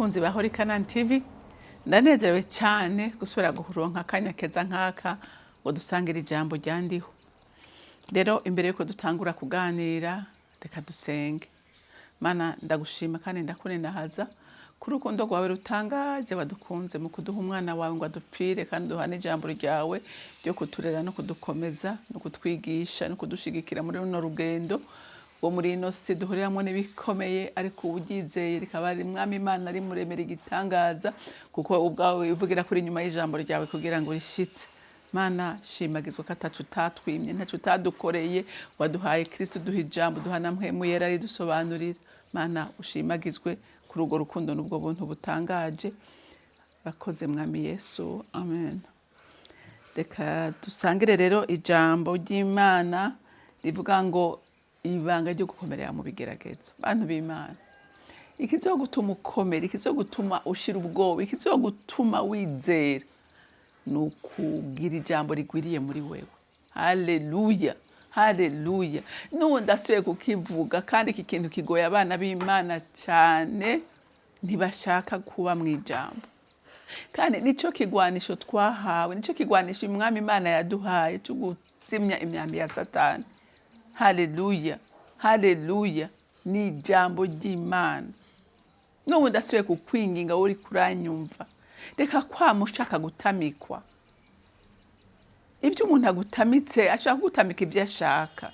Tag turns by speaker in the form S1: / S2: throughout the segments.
S1: bakunzi ba Holy Canaan TV, ndanezerewe cyane gusubira guhuronka akanya keza nk'aka ngo dusangire ijambo ryandiho. Rero imbere yuko dutangura kuganira, reka dusenge. Mana ndagushima kandi ndakunenahaza kuri urukundo rwawe rutangaje wadukunze mu kuduha umwana wawe ngo adupfire kandi duhane ijambo ryawe ryo kuturera no kudukomeza no kutwigisha no kudushigikira muri runo rugendo wo muri ino si duhuriramo n'ibikomeye, ariko ubyizeye rikaba ari mwami Imana ari muremera igitangaza, kuko ubwawe uvugira kuri nyuma y'ijambo ryawe kugira ngo rishitse. Mana shimagizwa ko atacu utatwimye, ntacu utadukoreye, waduhaye Kristo duha ijambo, duha na mpwemu yera ridusobanurira. Mana ushimagizwe kuri urwo rukundo n'ubwo buntu butangaje. Bakoze mwami Yesu, amen. Reka dusangire rero ijambo ry'Imana rivuga ngo ibanga ryo gukomerera mu bigeragezo. Bantu b'Imana, ikizogutuma ukomera, ikizogutuma ushira ubwoba, ikizogutuma wizera nukugira ijambo rigwiriye muri wewe. Haleluya, haleluya. Nubundi asubiye kukivuga, kandi iki kintu kigoye abana b'Imana cyane, ntibashaka kuba mu ijambo. Kandi nico kigwanisho twahawe, nico kigwanisho umwami Imana yaduhaye cyo guzimya imyambi ya Satani. Haleluya, haleluya. Ni ijambo ry'Imana. Nubundi asubiye kukwinginga uri kuranyumva, reka kwamushaka gutamikwa. Ibyo umuntu agutamitse ashaka gutamika ibyo ashaka,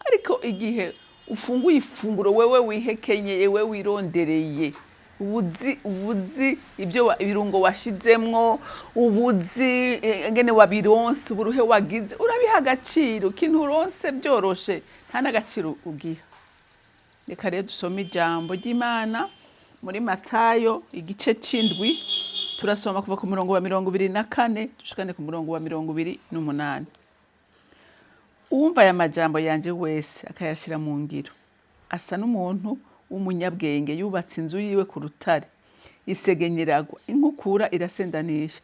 S1: ariko igihe ufunguye ifunguro wewe wihekenyeye, wewe wirondereye, ubuzi ibyo ibirungo washizemwo, ubuzi ngene wabironse, uburuhe wagize, urabiha agaciro. Kintu uronse byoroshe nta n'agaciro ugiha. Reka rero dusome ijambo ry'Imana muri Matayo igice c'indwi, turasoma kuva ku murongo wa 24 dushikane ku murongo wa 28. Uwumva aya majambo yanje wese akayashira mu ngiro asa n'umuntu w'umunyabwenge yubatse inzu yiwe ku rutare. Isegenyeragwa, inkukura irasendanisha,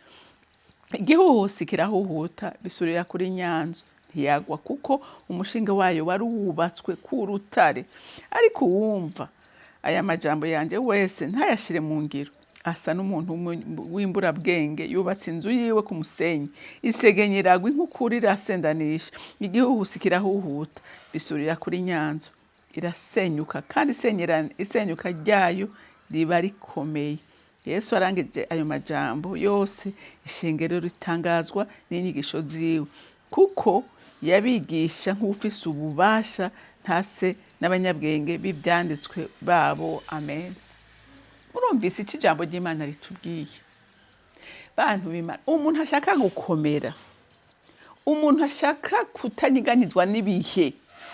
S1: igihuhusi kirahuhuta, bisurira kuri nyanzo, ntiyagwa kuko umushinga wayo wari wubatswe ku rutare. Ariko uwumva aya majambo yanje wese ntayashire mu ngiro asa n'umuntu w'imburabwenge yubatse inzu yiwe ku musenyi. Isegenyeragwa, inkukura irasendanisha, igihuhusi kirahuhuta, bisurira kuri nyanzo, irasenyuka, kandi isenyuka ryayo riba rikomeye. Yesu arangije ayo majambo yose, ishengero ritangazwa n'inyigisho ziwe, kuko yabigisha nk'ufise ububasha, ntase n'abanyabwenge b'ibyanditswe babo. Amen. Murumvise iki jambo ry'Imana ritubwiye. Bantu b'Imana, umuntu ashaka gukomera, umuntu ashaka kutanyiganyizwa n'ibihe,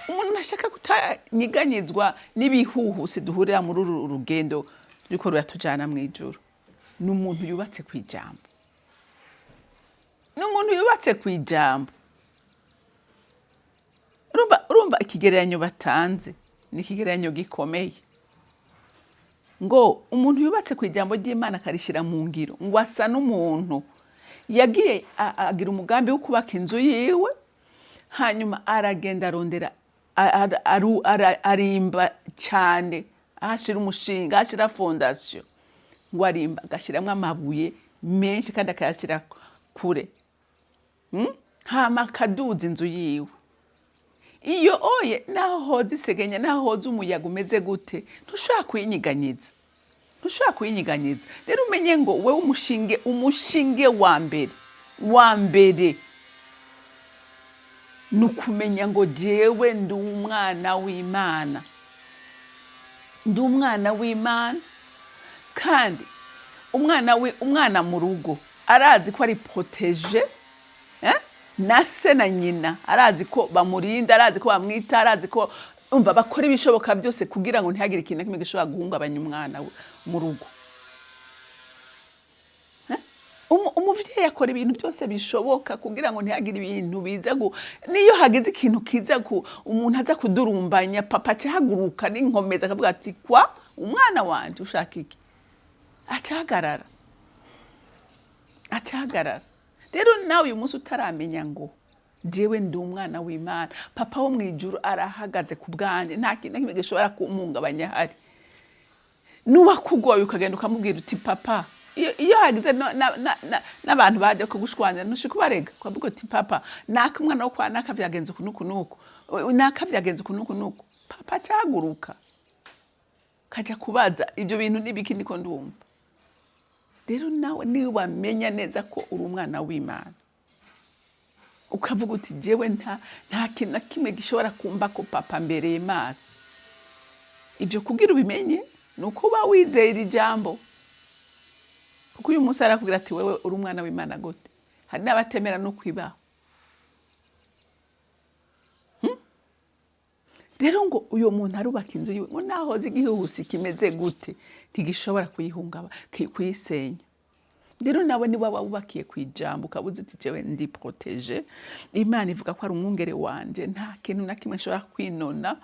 S1: umuntu ashaka kutanyiganyizwa n'ibihuhusi duhurira muri uru rugendo riko ruratujana mu ijuru, ni umuntu yubatse ku ijambo. Ni umuntu yubatse ku ijambo. Urumva ikigereranyo batanze ni ikigereranyo gikomeye, ngo umuntu yubatse ku ijambo ry'Imana akarishira mu ngiro, ngo asa n'umuntu yagiye agira umugambi wo kubaka inzu yiwe, hanyuma aragenda arondera arimba cyane, ahashira umushinga, ahashira fondasiyo, ngo arimba agashiramwo amabuye menshi kandi akayashira kure, hama akaduza inzu yiwe. Iyo oye naho hoza isegenya, naho hoza umuyaga umeze gute, ntushobora kuyinyiganyiza, ntushobora kuyinyiganyiza. Rero umenye ngo wewe umushinge wa mbere nukumenya ngo jewe ndi umwana w'Imana, ndi umwana w'Imana. Kandi umwana mu rugo arazi ko ari protege, na se na nyina arazi ko bamurinda, arazi ko bamwita, arazi ko umva bakora ibishoboka byose kugira ngo ntihagire ikintu kimwe gishobora guhungabanya umwana mu rugo. Umuvyeyi akora ibintu byose bishoboka kugira ngo ntihagire ibintu biza niyo hagize ikintu kiza umuntu aza kudurumbanya, papa cahaguruka n'inkomeza akavuga ati kwa umwana wanje ushaka iki, acahagarara. Rero nawe uyu munsi utaramenya ngo jewe ndi umwana w'Imana, papa wo mwijuru arahagaze ku bwanje, nta kintu kimwe gishobora kumuhungabanya hari. nuwakugoye ukagenda ukamubwira uti papa, iyo hagize n'abantu baje kugushwanya ntushi kubarega kwavuga uti papa naka umwana wo kwa naka vyagenze ukunuku naka vyagenze ukunuku papa cyaguruka kaja kubaza ibyo bintu nibiki niko ndumva. Rero nawe ni wamenya neza ko uri umwana w'Imana ukavuga uti jewe nta kintu na kimwe gishobora kumba ko papa mbereye maso. Ibyo kugira ubimenye nuko ba wizera ijambo, kuko uyu munsi arakubwira ati wewe uri umwana w'Imana gute. Hari n'abatemera no kwibaho. Rero ngo uyo muntu arubaka inzu yiwe ngo naho zigihusi kimeze gute ntigishobora kuyihungaba kuyisenya. Rero nawe ni waba wubakiye kwijambo ukabuze uti jewe ndi protege, Imana ivuga ko ari umwungere wanje, nta kintu na kimwe nshobora kwinona,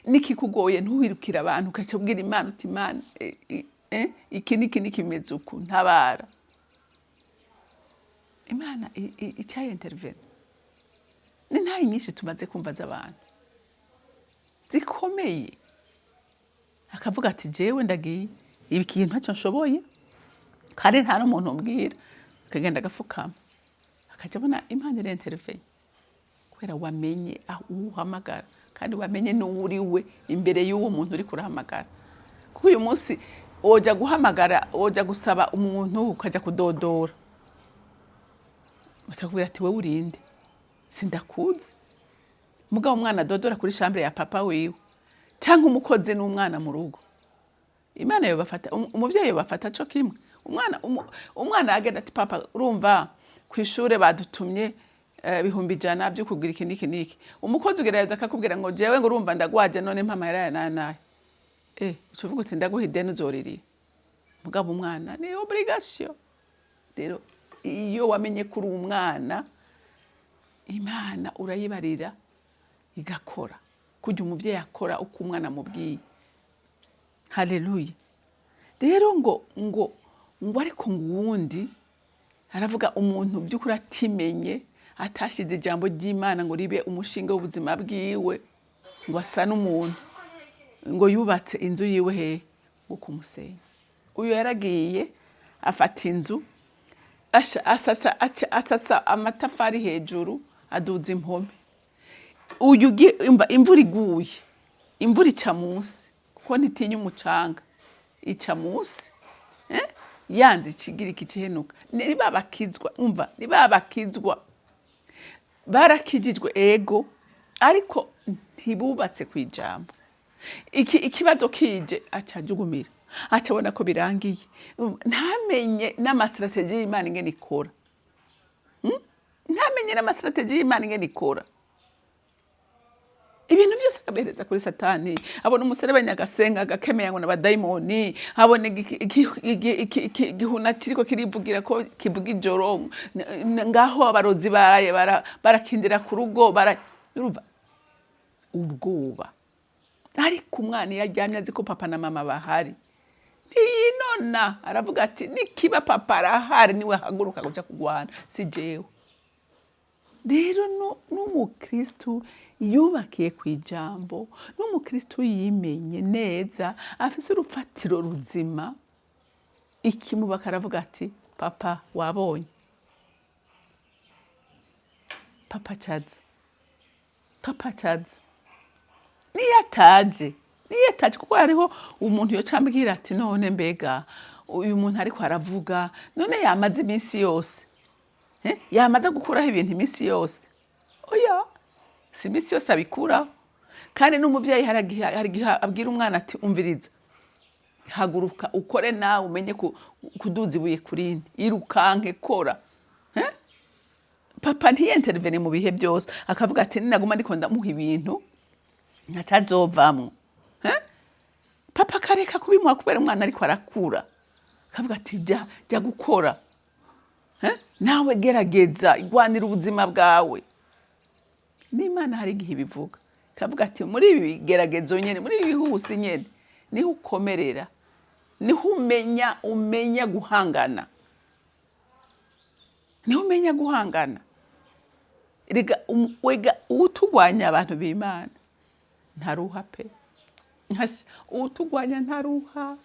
S1: nikikugoye ntuhirukira abantu ukacabwira Imana uti Imana iki nikimeze uku ntabara. Imana icyaye intervene. Ni ntayi nyinshi tumaze kumva z'abantu zikomeye, akavuga ati jewe ndagiye ibi kintu ntacyo nshoboye kandi nta n'umuntu umbwira, akagenda agafukama akaja abona Imana iri intervene kubera wamenye aho uhamagara kandi wamenye n'uwuriwe imbere y'uwo muntu uri kurahamagara. Kuko uyu munsi woja guhamagara, woja gusaba umuntu ukaja kudodora, utakubwira ati wewe urinde sindakuzi. Mugabo umwana dodora kuri chambre ya papa wiwe cyangwa umukozi n'umwana mu rugo, Imana yo bafata umuvyeyi bafata cyo kimwe. Umwana agenda ati papa urumva kwishure badutumye bihumbi jana byo kugira iki niki. Umukozi ugereza akakubwira ngo jewe ngo urumva ndagwaje none mpama yara naye. Ucuvuga uti ndaguhide n'uzoriri. Mugabo umwana ni obligation. Rero iyo wamenye kuri umwana, Imana urayibarira igakora kujya umuvyeyi akora uko umwana mubwiye. Haleluya. Rero ngo ariko nguwundi aravuga umuntu by'ukuri atimenye atashize ijambo ry'Imana ngo ribe umushinga w'ubuzima bwiwe, ngo asa n'umuntu ngo yubatse inzu yiwe he ngo kumusenya. Uyu yaragiye afata inzu asasa amatafari hejuru aduza impome. Uyu imvura iguye, imvura ica munsi kuko ntitinya umucanga, ica munsi yanze ikigira ikihenuka. Nibabakizwa umva, nibabakizwa barakijijwe ego, ariko ntibubatse kwijambo. Ikibazo kije acajugumira, acabona ko birangiye, ntamenye n'amastrategie y'Imana ingene ikora. Ntamenye n'amastrategie y'Imana ingene ikora. Ibintu byose akabereza kuri Satani. Abona umuserebanya agasenga agakemera ngo n'abadayimoni, abone igihuna kiriko kirivugira ko kivuga ijoro, ngaho abarozi barakindira ku rugo urumva ubwoba. Ariko umwana yaryamye azi ko papa na mama bahari, ntiyinona, aravuga ati nikiba papa arahari niwe haguruka guca kugwana si jewe. Rero n'umukristo yubakiye kwijambo, n'umukristo yimenye neza, afise urufatiro ruzima, ikimubaka aravuga ati papa wabonye, papa caza niyataje kuko hariho umuntu yocambwira ati none mbega uyu muntu ariko aravuga none yamaze iminsi yose yamaze gukuraho ibintu iminsi yose. Oya, si iminsi yose abikuraho. Kandi n'umuvyeyi hari abwira umwana ati umviriza, haguruka ukore nawe umenye kuduza ibuye kurindi, irukanke kora. Papa ntiyentervene mu bihe byose, akavuga ati ninaguma ndiko ndamuha ibintu ntacazovamwo. Papa kareka kubimuha kubera umwana ariko arakura, akavuga ati jya gukora, nawe gerageza igwanira ubuzima bwawe. N'Imana hari igihe bivuga, kavuga ati muri ibi bigeragezo nyene, muri ibi bihusi nyene niho ukomerera, niho umenya guhangana, niho umenya guhangana. Erega utugwanya abantu b'Imana ntaruha pe, utugwanya ntaruha.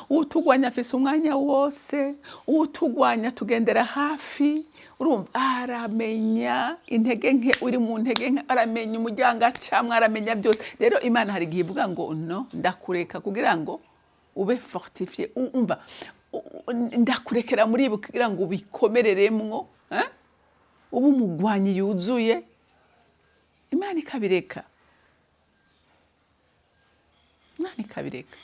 S1: utugwanya afise umwanya wose, utugwanya tugendera hafi, urumva aramenya intege nke, uri mu ntege nke aramenya umuryango acamwe, aramenya byose. Rero Imana hari igihe ivuga ngo no, ndakureka kugira ngo ube fortifié, umva ndakurekera muri ibi kugira ngo ubikomereremwo, ube umugwanyi yuzuye. Imana ikabireka, Imana ikabireka.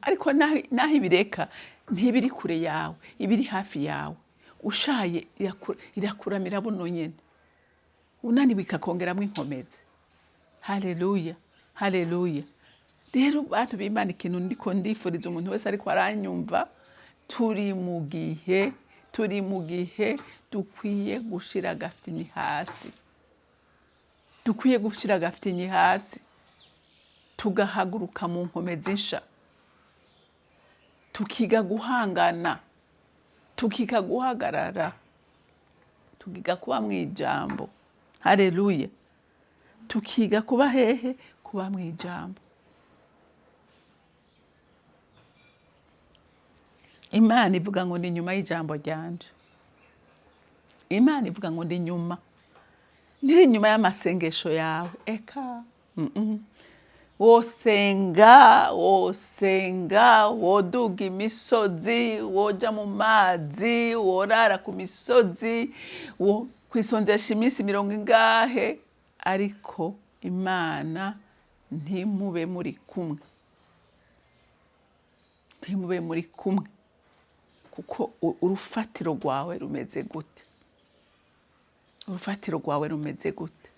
S1: Ariko naho ibireka ntibiri kure yawe, ibiri hafi yawe, ushaye irakuramira buno nyene, unaniwe ikakongeramwo inkomezi. Haleluya, haleluya. Rero bantu b'Imana, ikintu ndiko ndifuriza umuntu wese ariko aranyumva, turi mu gihe dukwiye gushira agafitinyi hasi, dukwiye gushira agafitinyi hasi, tugahaguruka mu nkomezi nsha, tukiga guhangana, tukiga guhagarara, tukiga kuba mw'ijambo. Haleluya. Tukiga kuba hehe? Kuba mw'ijambo. Imana ivuga ngo ndi nyuma y'ijambo ryanje. Imana ivuga ngo ndi nyuma, ntiri nyuma y'amasengesho yawe. Eka wosenga, woduga imisozi, woja mu mazi, worara ku misozi, kwisonzesha iminsi 40, ariko Imana ntimube muri kumwe, ntimube muri kumwe. Kuko urufatiro rwawe rumeze gute? Urufatiro rwawe rumeze gute?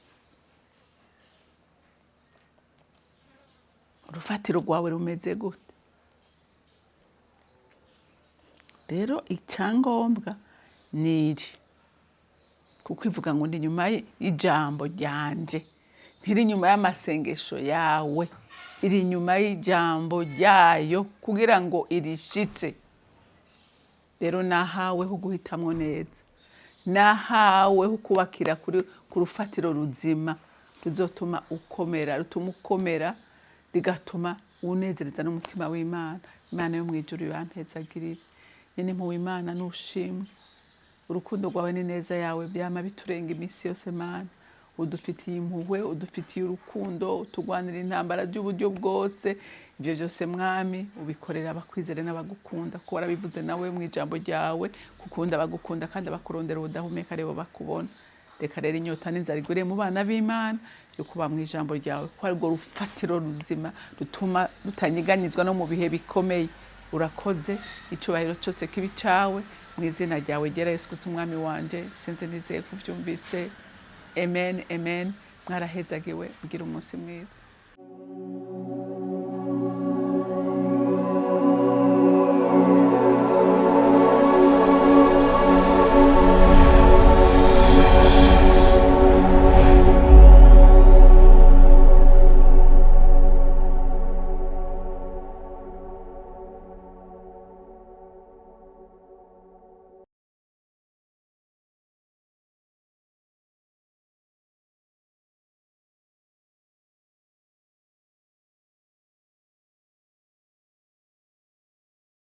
S1: Urufatiro rwawe rumeze gute? Rero icyangombwa niri, kuko ivuga ngo ndi nyuma y'ijambo ryanje, ntiri nyuma y'amasengesho yawe, iri nyuma y'ijambo ryayo kugira ngo irishitse. Rero nahawe ho guhitamwo neza, nahawe ho kubakira ku rufatiro ruzima ruzotuma ukomera, rutuma ukomera, rigatuma unezereza n'umutima w'Imana. Imana yo mwijuru yampezagirira. Nyene mu Imana nushimwe, urukundo rwawe ni neza yawe byama biturenga iminsi yose. Mana, udufitiye impuhwe, udufitiye urukundo, utugwanira intambara by'uburyo bwose. Ibyo byose Mwami ubikorera abakwizere n'abagukunda, ko warabivuze nawe mu ijambo ryawe, gukunda abagukunda kandi abakurondera ubudahumeka rebo bakubona. Reka rero inyota n'inzara igure mu bana b'Imana yo kuba mu ijambo ryawe, ko arirwo rufatiro ruzima rutuma rutanyiganyizwa no mu bihe bikomeye. Urakoze, icubahiro cyose kibi cawe, mu izina ryawe ryera Yesu Kristo umwami wanje, senze nizeye kuvyumvise. Amen, amen. Mwarahezagiwe, mugira umunsi mwiza.